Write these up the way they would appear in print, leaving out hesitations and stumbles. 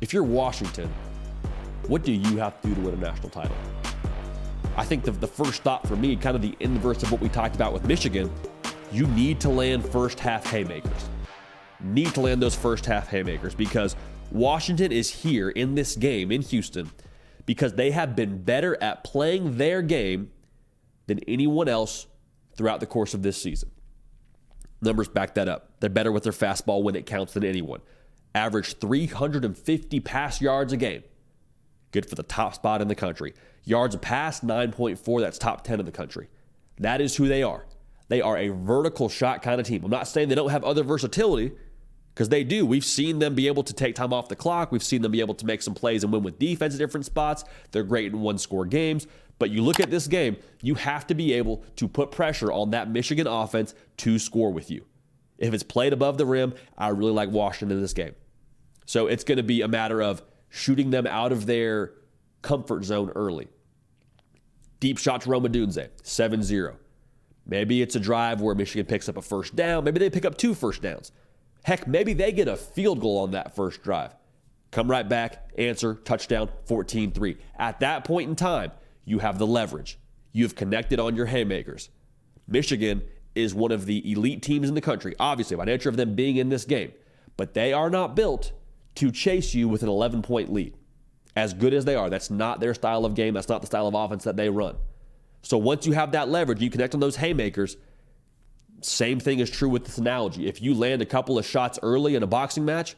If you're Washington, what do you have to do to win a national title? I think the first thought for me, kind of the inverse of what we talked about with Michigan, you need to land first half haymakers. Need to land those first half haymakers because Washington is here in this game in Houston because they have been better at playing their game than anyone else throughout the course of this season. Numbers back that up. They're better with their fastball when it counts than anyone. Average 350 pass yards a game. Good for the top spot in the country. Yards a pass, 9.4. That's top 10 in the country. That is who they are. They are a vertical shot kind of team. I'm not saying they don't have other versatility, because they do. We've seen them be able to take time off the clock. We've seen them be able to make some plays and win with defense at different spots. They're great in one-score games. But you look at this game, you have to be able to put pressure on that Michigan offense to score with you. If it's played above the rim, I really like Washington in this game. So it's going to be a matter of shooting them out of their comfort zone early. Deep shot to Rome Odunze, 7-0. Maybe it's a drive where Michigan picks up a first down. Maybe they pick up 2 first downs. Heck, maybe they get a field goal on that first drive. Come right back, answer, touchdown, 14-3. At that point in time, you have the leverage. You've connected on your haymakers. Michigan is one of the elite teams in the country, obviously, by nature of them being in this game. But they are not built to chase you with an 11-point lead. As good as they are, that's not their style of game. That's not the style of offense that they run. So once you have that leverage, you connect on those haymakers. Same thing is true with this analogy. If you land a couple of shots early in a boxing match,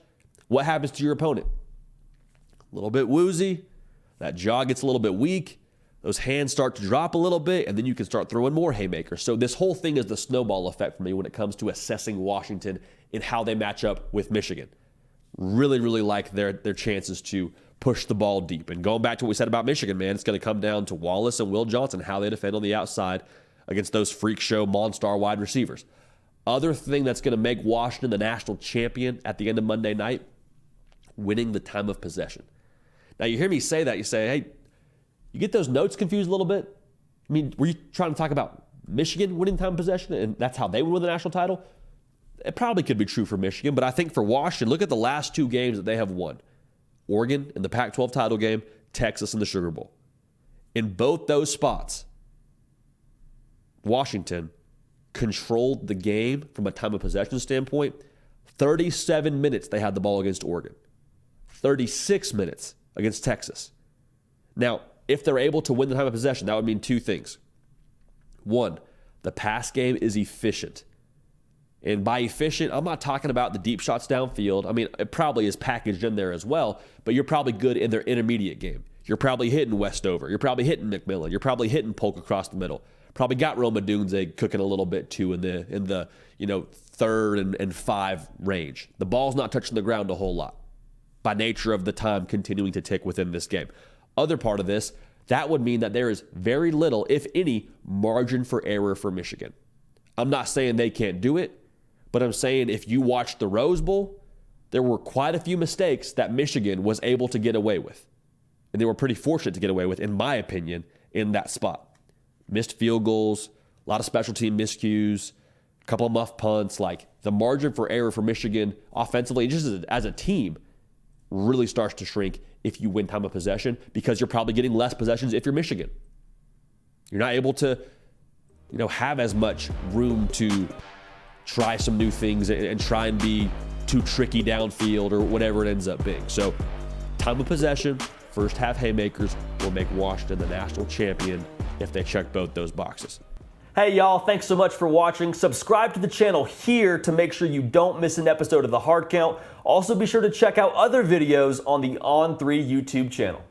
what happens to your opponent? A little bit woozy. That jaw gets a little bit weak. Those hands start to drop a little bit, and then you can start throwing more haymakers. So this whole thing is the snowball effect for me when it comes to assessing Washington and how they match up with Michigan. Really, really like their chances to push the ball deep. And going back to what we said about Michigan, man, it's going to come down to Wallace and Will Johnson, how they defend on the outside against those freak show Monstar wide receivers. Other thing that's going to make Washington the national champion at the end of Monday night, winning the time of possession. Now, you hear me say that, you say, hey, you get those notes confused a little bit? I mean, were you trying to talk about Michigan winning time of possession and that's how they would win the national title? It probably could be true for Michigan, but I think for Washington, look at the last 2 games that they have won. Oregon in the Pac-12 title game, Texas in the Sugar Bowl. In both those spots, Washington controlled the game from a time of possession standpoint. 37 minutes they had the ball against Oregon. 36 minutes against Texas. Now, if they're able to win the time of possession, that would mean 2 things. 1, the pass game is efficient. And by efficient, I'm not talking about the deep shots downfield. I mean, it probably is packaged in there as well, but you're probably good in their intermediate game. You're probably hitting Westover. You're probably hitting McMillan. You're probably hitting Polk across the middle. Probably got Rome Odunze cooking a little bit too in the 3rd and 5 range. The ball's not touching the ground a whole lot by nature of the time continuing to tick within this game. Other part of this, that would mean that there is very little, if any, margin for error for Michigan. I'm not saying they can't do it, but I'm saying if you watched the Rose Bowl, there were quite a few mistakes that Michigan was able to get away with. And they were pretty fortunate to get away with, in my opinion, in that spot. Missed field goals, a lot of special team miscues, a couple of muff punts. Like, the margin for error for Michigan offensively, just as a team, really starts to shrink if you win time of possession because you're probably getting less possessions if you're Michigan. You're not able to, have as much room to try some new things and try and be too tricky downfield or whatever it ends up being. So, time of possession, first half haymakers will make Washington the national champion if they check both those boxes. Hey y'all, thanks so much for watching. Subscribe to the channel here to make sure you don't miss an episode of The Hard Count. Also be sure to check out other videos on the On3 YouTube channel.